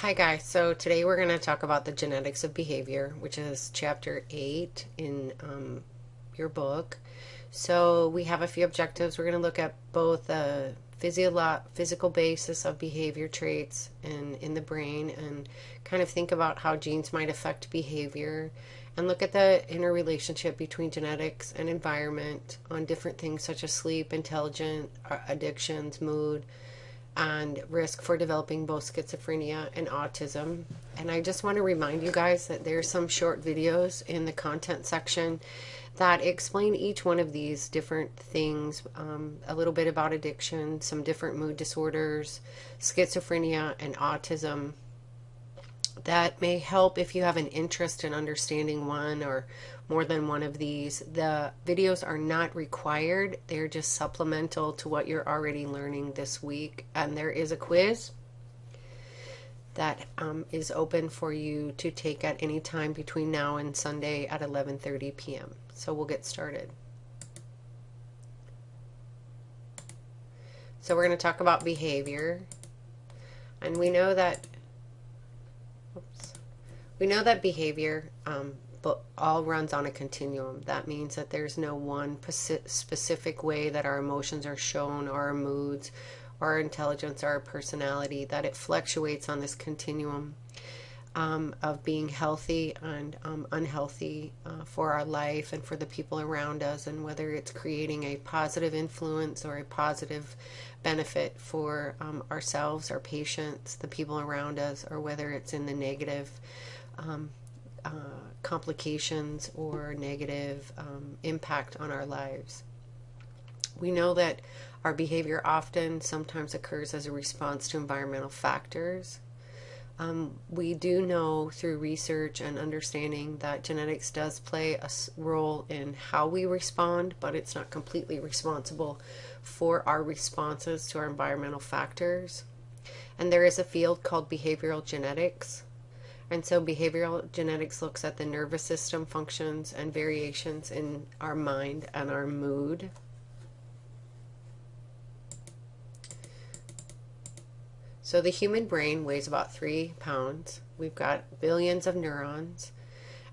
Hi guys, so today we're going to talk about the genetics of behavior, which is chapter 8 in your book. So we have a few objectives. We're going to look at both the physical basis of behavior traits and in the brain and kind of think about how genes might affect behavior and look at the interrelationship between genetics and environment on different things such as sleep, intelligence, addictions, mood, and risk for developing both schizophrenia and autism. And I just want to remind you guys that there's some short videos in the content section that explain each one of these different things, a little bit about addiction, some different mood disorders, schizophrenia, and autism. That may help if you have an interest in understanding one or more than one of these. The videos are not required, they're just supplemental to what you're already learning this week. And there is a quiz that is open for you to take at any time between now and Sunday at 11:30 p.m. So we'll get started. So we're going to talk about behavior. And we know that behavior all runs on a continuum. That means that there's no one specific way that our emotions are shown, or our moods, or our intelligence, or our personality, that it fluctuates on this continuum of being healthy and unhealthy for our life and for the people around us, and whether it's creating a positive influence or a positive benefit for ourselves, our patients, the people around us, or whether it's in the negative complications or negative impact on our lives. We know that our behavior sometimes occurs as a response to environmental factors. We do know through research and understanding that genetics does play a role in how we respond, but it's not completely responsible for our responses to our environmental factors. And there is a field called behavioral genetics. And so behavioral genetics looks at the nervous system functions and variations in our mind and our mood. So the human brain weighs about 3 pounds. We've got billions of neurons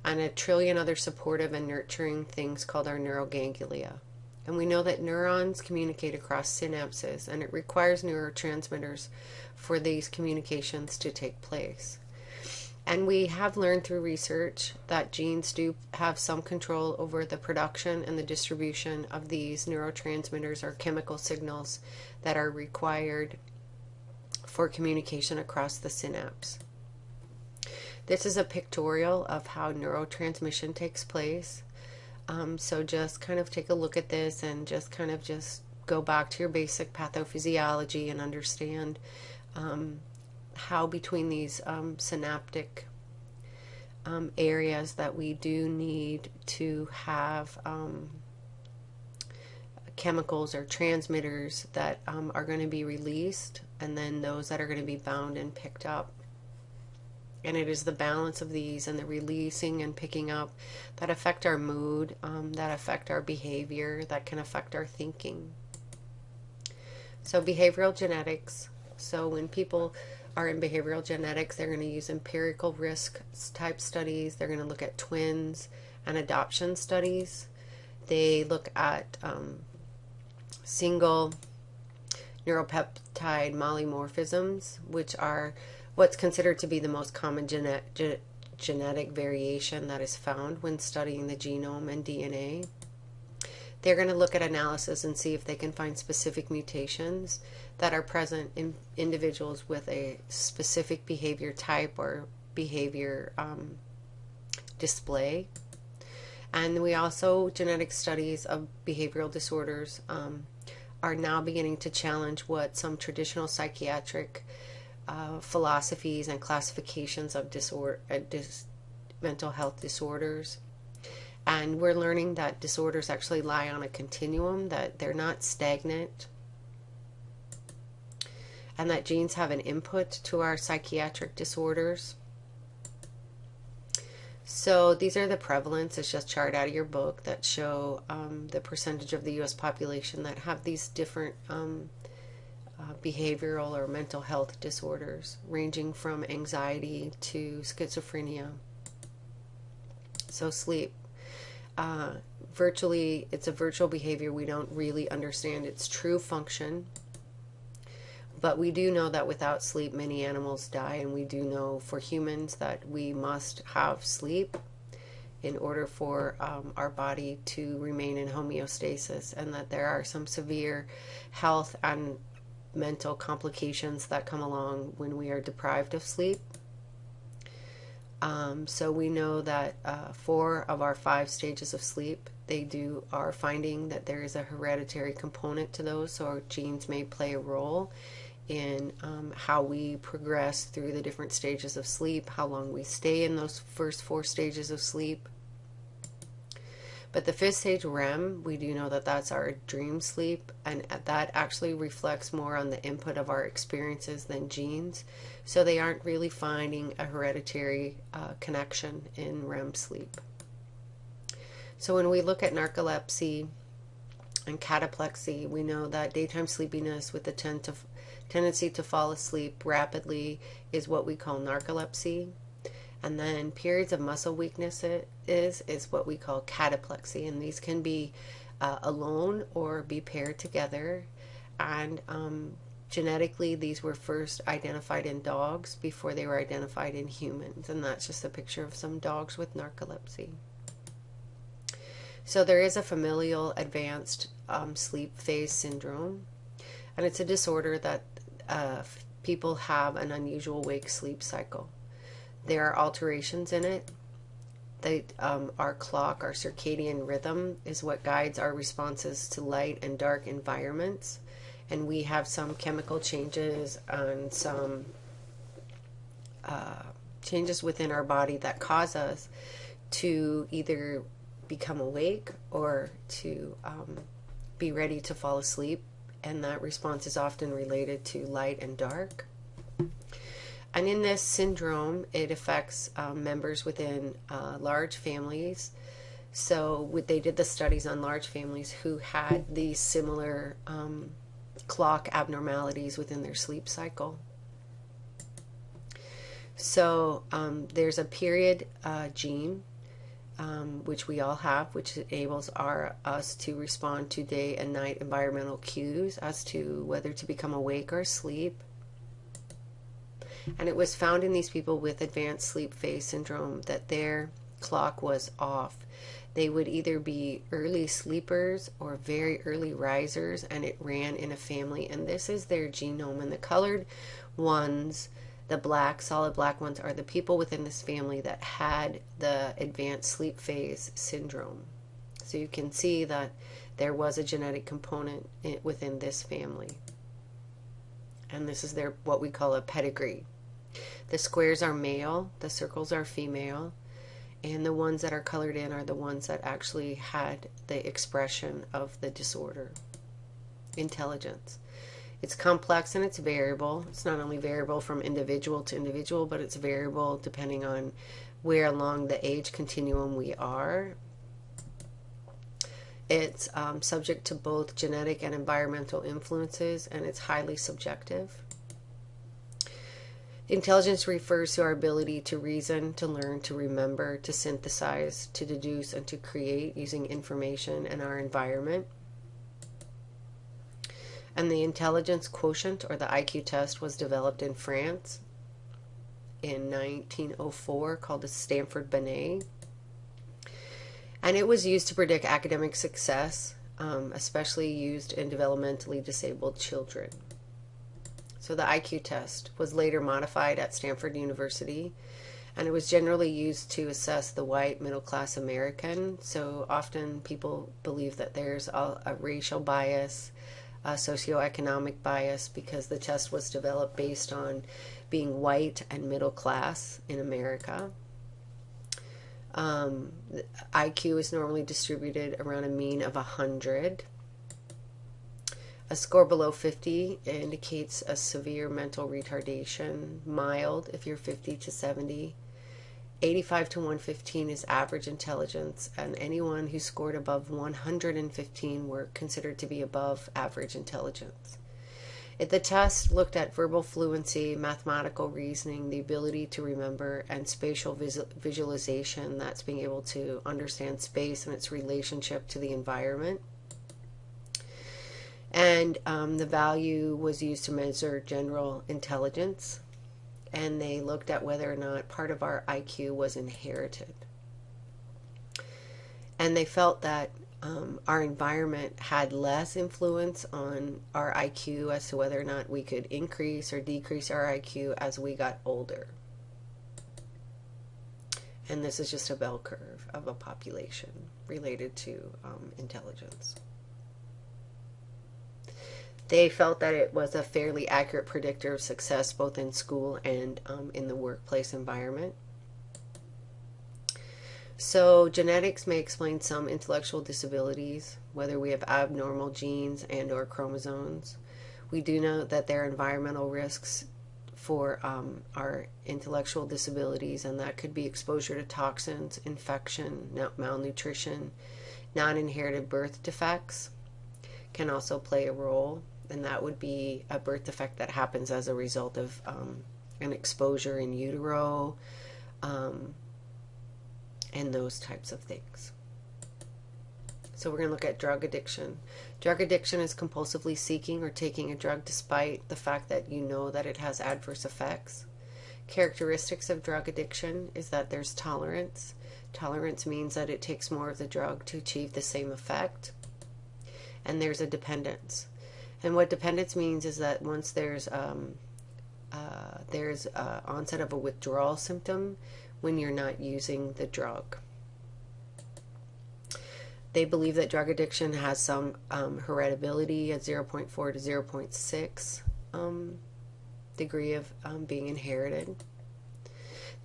and a trillion other supportive and nurturing things called our neuroganglia. And we know that neurons communicate across synapses, and it requires neurotransmitters for these communications to take place. And we have learned through research that genes do have some control over the production and the distribution of these neurotransmitters, or chemical signals that are required for communication across the synapse. This is a pictorial of how neurotransmission takes place. So just kind of take a look at this and just go back to your basic pathophysiology and understand how between these synaptic areas that we do need to have chemicals or transmitters that are going to be released, and then those that are going to be bound and picked up. And it is the balance of these and the releasing and picking up that affect our mood, that affect our behavior, that can affect our thinking. So behavioral genetics. So when people are in behavioral genetics, they're going to use empirical risk type studies. They're going to look at twins and adoption studies. They look at single neuropeptide polymorphisms, which are what's considered to be the most common genetic variation that is found when studying the genome and DNA. They're going to look at analysis and see if they can find specific mutations that are present in individuals with a specific behavior type or behavior display. And we also, genetic studies of behavioral disorders are now beginning to challenge what some traditional psychiatric philosophies and classifications of mental health disorders. And we're learning that disorders actually lie on a continuum, that they're not stagnant, and that genes have an input to our psychiatric disorders. So these are the prevalence. It's just chart out of your book that show the percentage of the U.S. population that have these different behavioral or mental health disorders, ranging from anxiety to schizophrenia. So sleep. Virtually, it's a virtual behavior. We don't really understand its true function. But we do know that without sleep, many animals die. And we do know for humans that we must have sleep in order for our body to remain in homeostasis, and that there are some severe health and mental complications that come along when we are deprived of sleep. So we know that 4 of our 5 stages of sleep, they are finding that there is a hereditary component to those, so our genes may play a role in how we progress through the different stages of sleep, how long we stay in those first 4 stages of sleep. But the 5th stage, REM, we do know that that's our dream sleep, and that actually reflects more on the input of our experiences than genes. So they aren't really finding a hereditary connection in REM sleep. So when we look at narcolepsy and cataplexy, we know that daytime sleepiness with the tendency to fall asleep rapidly is what we call narcolepsy. And then periods of muscle weakness is what we call cataplexy. And these can be alone or be paired together. And genetically, these were first identified in dogs before they were identified in humans. And that's just a picture of some dogs with narcolepsy. So there is a familial advanced sleep phase syndrome. And it's a disorder that people have an unusual wake-sleep cycle. There are alterations in it. Our clock, our circadian rhythm, is what guides our responses to light and dark environments. And we have some chemical changes and some changes within our body that cause us to either become awake or to be ready to fall asleep. And that response is often related to light and dark. And in this syndrome, it affects members within large families. So they did the studies on large families who had these similar clock abnormalities within their sleep cycle. So there's a period gene, which we all have, which enables us to respond to day and night environmental cues as to whether to become awake or asleep. And it was found in these people with advanced sleep phase syndrome that their clock was off. They would either be early sleepers or very early risers, and it ran in a family. And this is their genome. And the colored ones, the black, solid black ones, are the people within this family that had the advanced sleep phase syndrome. So you can see that there was a genetic component within this family. And this is what we call a pedigree. The squares are male, the circles are female, and the ones that are colored in are the ones that actually had the expression of the disorder. Intelligence. It's complex and it's variable. It's not only variable from individual to individual, but it's variable depending on where along the age continuum we are. It's subject to both genetic and environmental influences, and it's highly subjective. Intelligence refers to our ability to reason, to learn, to remember, to synthesize, to deduce, and to create using information and our environment. And the intelligence quotient, or the IQ test, was developed in France in 1904, called the Stanford-Binet. And it was used to predict academic success, especially used in developmentally disabled children. So the IQ test was later modified at Stanford University, and it was generally used to assess the white middle-class American. So often people believe that there's a racial bias, a socioeconomic bias, because the test was developed based on being white and middle class in America. IQ is normally distributed around a mean of 100. A score below 50 indicates a severe mental retardation, mild if you're 50 to 70. 85 to 115 is average intelligence, and anyone who scored above 115 were considered to be above average intelligence. The test looked at verbal fluency, mathematical reasoning, the ability to remember, and spatial visualization. That's being able to understand space and its relationship to the environment. And the value was used to measure general intelligence. And they looked at whether or not part of our IQ was inherited. And they felt that our environment had less influence on our IQ as to whether or not we could increase or decrease our IQ as we got older. And this is just a bell curve of a population related to intelligence. They felt that it was a fairly accurate predictor of success both in school and in the workplace environment. So genetics may explain some intellectual disabilities, whether we have abnormal genes and or chromosomes. We do know that there are environmental risks for our intellectual disabilities, and that could be exposure to toxins, infection, malnutrition, non-inherited birth defects can also play a role, and that would be a birth defect that happens as a result of an exposure in utero, and those types of things. So we're going to look at drug addiction. Drug addiction is compulsively seeking or taking a drug despite the fact that you know that it has adverse effects. Characteristics of drug addiction is that there's tolerance. Tolerance means that it takes more of the drug to achieve the same effect. And there's a dependence. And what dependence means is that once there's onset of a withdrawal symptom when you're not using the drug. They believe that drug addiction has some heritability at 0.4 to 0.6 degree of being inherited.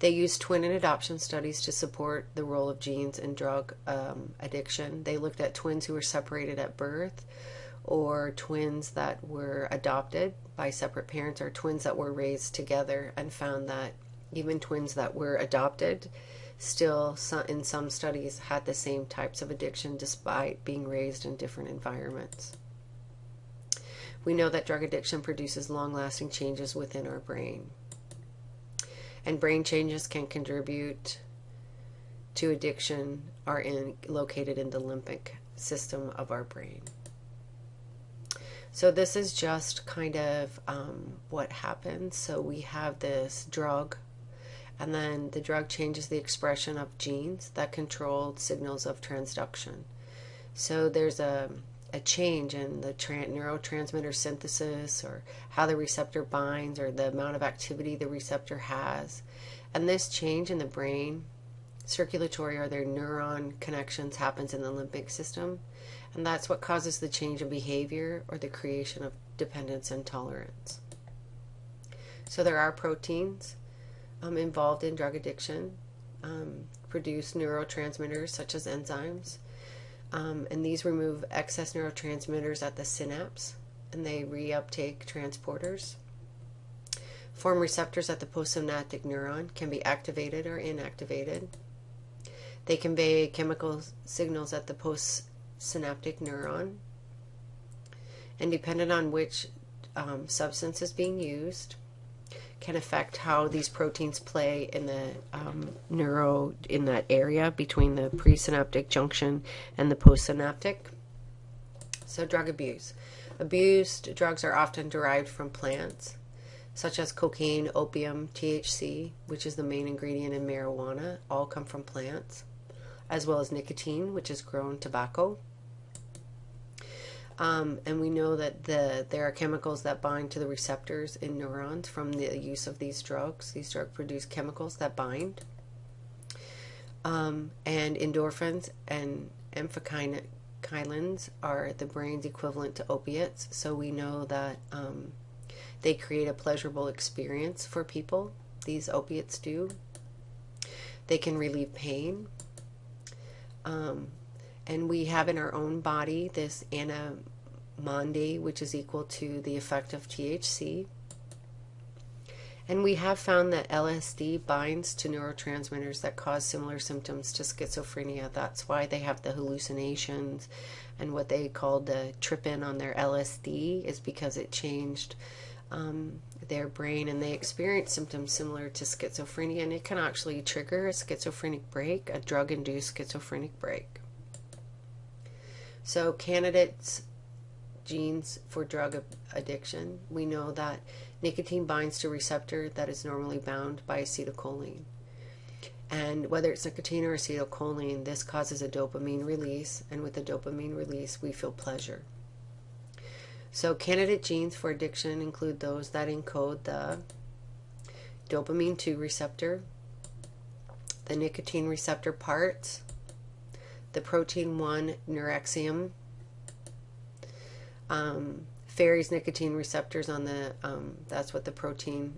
They use twin and adoption studies to support the role of genes in drug addiction. They looked at twins who were separated at birth, or twins that were adopted by separate parents, or twins that were raised together, and found that even twins that were adopted still, in some studies, had the same types of addiction despite being raised in different environments. We know that drug addiction produces long-lasting changes within our brain. And brain changes can contribute to addiction are located in the limbic system of our brain. So this is just kind of what happens. So we have this drug, and then the drug changes the expression of genes that control signals of transduction. So there's a change in the neurotransmitter synthesis, or how the receptor binds, or the amount of activity the receptor has. And this change in the brain, circulatory or their neuron connections, happens in the limbic system. And that's what causes the change in behavior or the creation of dependence and tolerance. So there are proteins involved in drug addiction, produce neurotransmitters such as enzymes. And these remove excess neurotransmitters at the synapse, and they reuptake transporters. Form receptors at the postsynaptic neuron, can be activated or inactivated. They convey chemical signals at the postsynaptic neuron, and depending on which substance is being used, can affect how these proteins play in the in that area between the presynaptic junction and the postsynaptic. So drug abuse. Abused drugs are often derived from plants, such as cocaine, opium, THC, which is the main ingredient in marijuana, all come from plants, as well as nicotine, which is grown tobacco. And we know that there are chemicals that bind to the receptors in neurons from the use of these drugs. These drugs produce chemicals that bind. And endorphins and amphictyins are the brain's equivalent to opiates. So we know that they create a pleasurable experience for people. These opiates do. They can relieve pain. And we have in our own body this anandamide, which is equal to the effect of THC. And we have found that LSD binds to neurotransmitters that cause similar symptoms to schizophrenia. That's why they have the hallucinations, and what they called the trip-in on their LSD is because it changed their brain, and they experience symptoms similar to schizophrenia, and it can actually trigger a schizophrenic break, a drug-induced schizophrenic break. So candidates genes for drug addiction. We know that nicotine binds to a receptor that is normally bound by acetylcholine. And whether it's nicotine or acetylcholine, this causes a dopamine release, and with the dopamine release, we feel pleasure. So candidate genes for addiction include those that encode the dopamine 2 receptor, the nicotine receptor parts, the protein 1 neuraxium, Ferries nicotine receptors on the, that's what the protein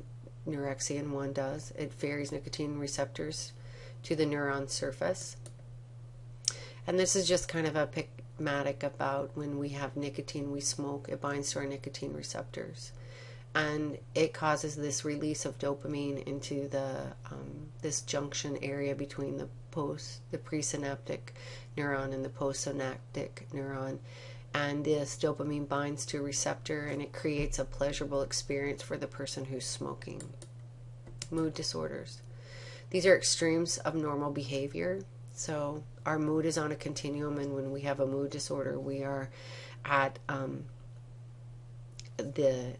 neuraxiin 1 does. It ferries nicotine receptors to the neuron surface. And this is just kind of a pragmatic about when we have nicotine, we smoke, it binds to our nicotine receptors. And it causes this release of dopamine into the this junction area between the presynaptic neuron and the postsynaptic neuron. And this dopamine binds to a receptor, and it creates a pleasurable experience for the person who's smoking. Mood disorders. These are extremes of normal behavior. So our mood is on a continuum, and when we have a mood disorder, we are at the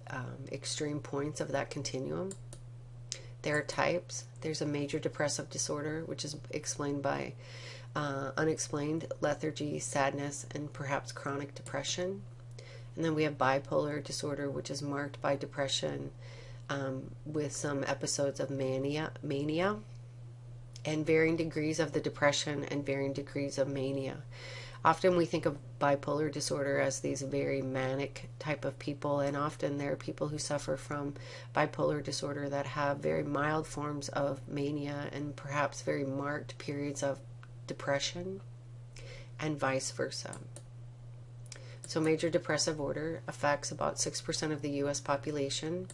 extreme points of that continuum. There are types. There's a major depressive disorder, which is explained by unexplained lethargy, sadness, and perhaps chronic depression. And then we have bipolar disorder, which is marked by depression with some episodes of mania, and varying degrees of the depression and varying degrees of mania. Often we think of bipolar disorder as these very manic type of people, and often there are people who suffer from bipolar disorder that have very mild forms of mania and perhaps very marked periods of depression, and vice versa. So major depressive order affects about 6% of the U.S. population.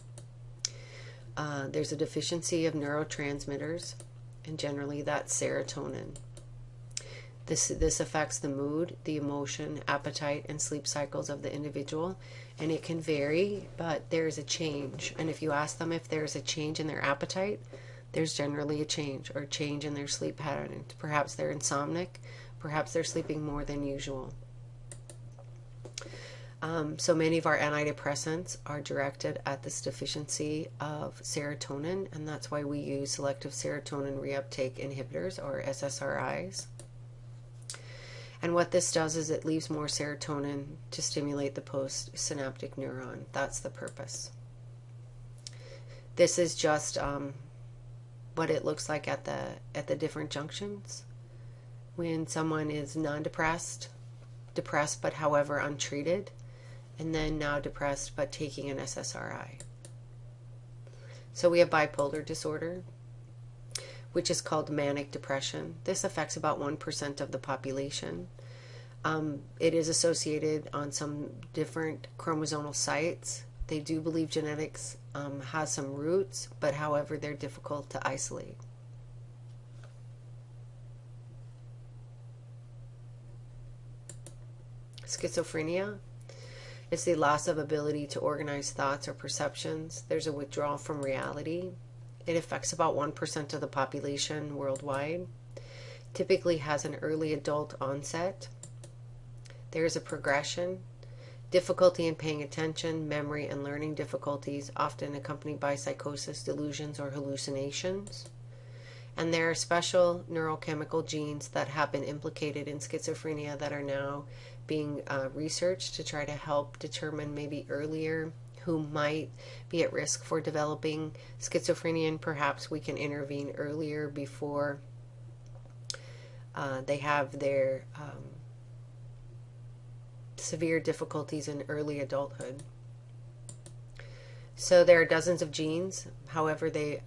There's a deficiency of neurotransmitters, and generally that's serotonin. This affects the mood, the emotion, appetite, and sleep cycles of the individual, and it can vary, but there's a change. And if you ask them if there's a change in their appetite, there's generally a change, or a change in their sleep pattern. Perhaps they're insomnic, perhaps they're sleeping more than usual. So many of our antidepressants are directed at this deficiency of serotonin, and that's why we use selective serotonin reuptake inhibitors, or SSRIs. And what this does is it leaves more serotonin to stimulate the postsynaptic neuron. That's the purpose. This is just what it looks like at the different junctions when someone is non-depressed, depressed but however untreated, and then now depressed but taking an SSRI. So we have bipolar disorder, which is called manic depression. This affects about 1% of the population. It is associated on some different chromosomal sites. They do believe genetics has some roots, but however, they're difficult to isolate. Schizophrenia is the loss of ability to organize thoughts or perceptions. There's a withdrawal from reality. It affects about 1% of the population worldwide. Typically has an early adult onset. There is a progression. Difficulty in paying attention, memory, and learning difficulties, often accompanied by psychosis, delusions, or hallucinations. And there are special neurochemical genes that have been implicated in schizophrenia that are now being researched to try to help determine maybe earlier who might be at risk for developing schizophrenia, and perhaps we can intervene earlier before they have their severe difficulties in early adulthood. So there are dozens of genes, however they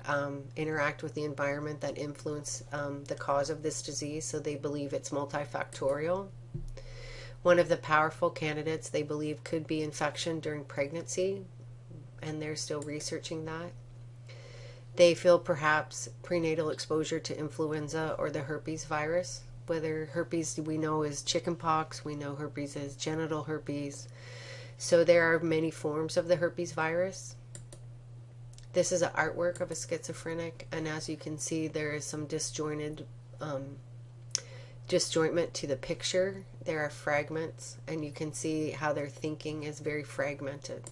interact with the environment that influence the cause of this disease, so they believe it's multifactorial. One of the powerful candidates they believe could be infection during pregnancy, and they're still researching that. They feel perhaps prenatal exposure to influenza or the herpes virus. Whether herpes we know is chickenpox, we know herpes is genital herpes. So there are many forms of the herpes virus. This is an artwork of a schizophrenic, and as you can see, there is some disjointment to the picture. There are fragments, and you can see how their thinking is very fragmented.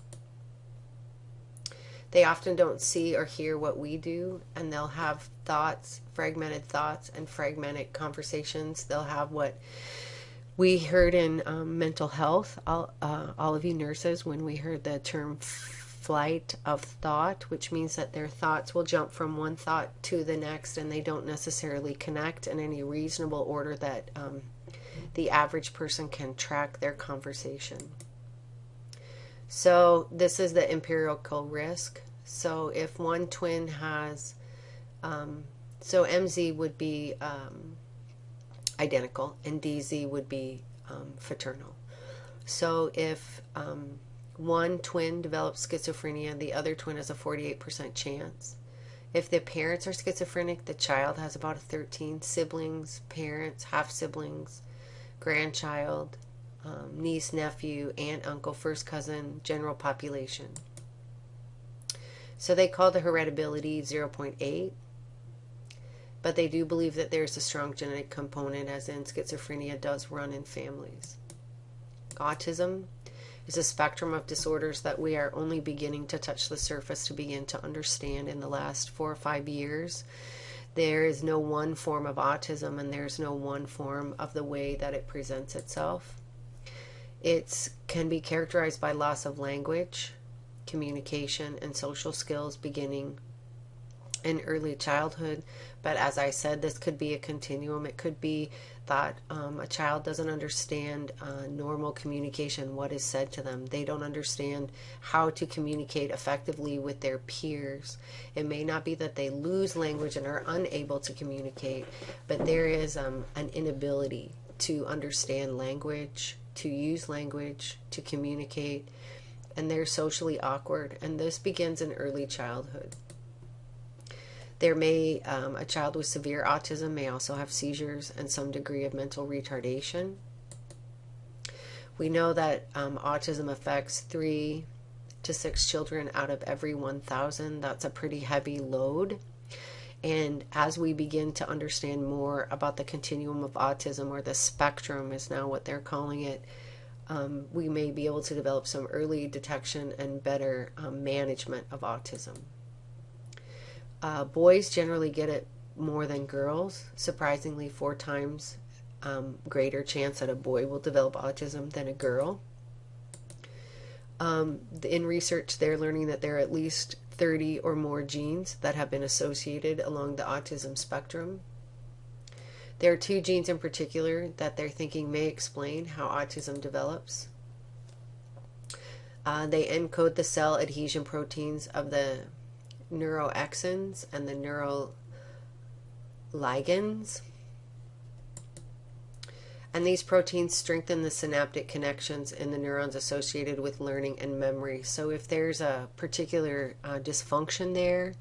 They often don't see or hear what we do, and they'll have thoughts, fragmented thoughts, and fragmented conversations. They'll have what we heard in mental health, all of you nurses, when we heard the term flight of thought, which means that their thoughts will jump from one thought to the next, and they don't necessarily connect in any reasonable order that the average person can track their conversation. So this is the empirical risk. So if one twin has, so MZ would be identical, and DZ would be fraternal. So if one twin develops schizophrenia, the other twin has a 48% chance. If the parents are schizophrenic, the child has about 13 siblings, parents, half-siblings, grandchild, niece, nephew, aunt, uncle, first cousin, general population. So they call the heritability 0.8, but they do believe that there's a strong genetic component, as in schizophrenia does run in families. Autism is a spectrum of disorders that we are only beginning to touch the surface to begin to understand in the last 4 or 5 years. There is no one form of autism, and there's no one form of the way that it presents itself. It can be characterized by loss of language, communication, and social skills beginning in early childhood. But as I said, this could be a continuum. It could be that a child doesn't understand normal communication, what is said to them. They don't understand how to communicate effectively with their peers. It may not be that they lose language and are unable to communicate, but there is an inability to understand language, to use language, to communicate, and they're socially awkward, and this begins in early childhood. There may, a child with severe autism may also have seizures and some degree of mental retardation. We know that autism affects 3 to 6 children out of every 1,000. That's a pretty heavy load. And as we begin to understand more about the continuum of autism, or the spectrum is now what they're calling it, we may be able to develop some early detection and better management of autism. Boys generally get it more than girls. Surprisingly, 4 times greater chance that a boy will develop autism than a girl. In research, they're learning that there are at least 30 or more genes that have been associated along the autism spectrum. There are 2 genes in particular that they're thinking may explain how autism develops. They encode the cell adhesion proteins of the neuroexins and the neuroligands. And these proteins strengthen the synaptic connections in the neurons associated with learning and memory. So if there's a particular dysfunction there,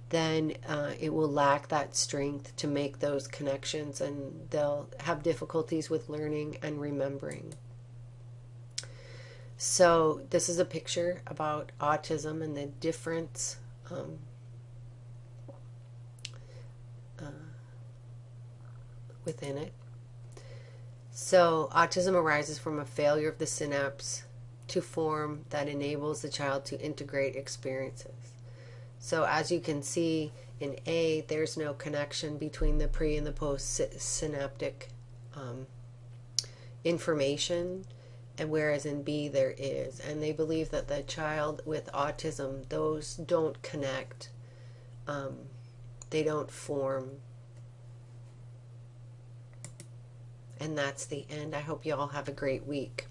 then it will lack that strength to make those connections, and they'll have difficulties with learning and remembering. So this is a picture about autism and the difference within it. So autism arises from a failure of the synapse to form that enables the child to integrate experiences. So as you can see in A, there's no connection between the pre and the post synaptic information, and whereas in B there is. And they believe that the child with autism, those don't connect, they don't form. And that's the end. I hope you all have a great week.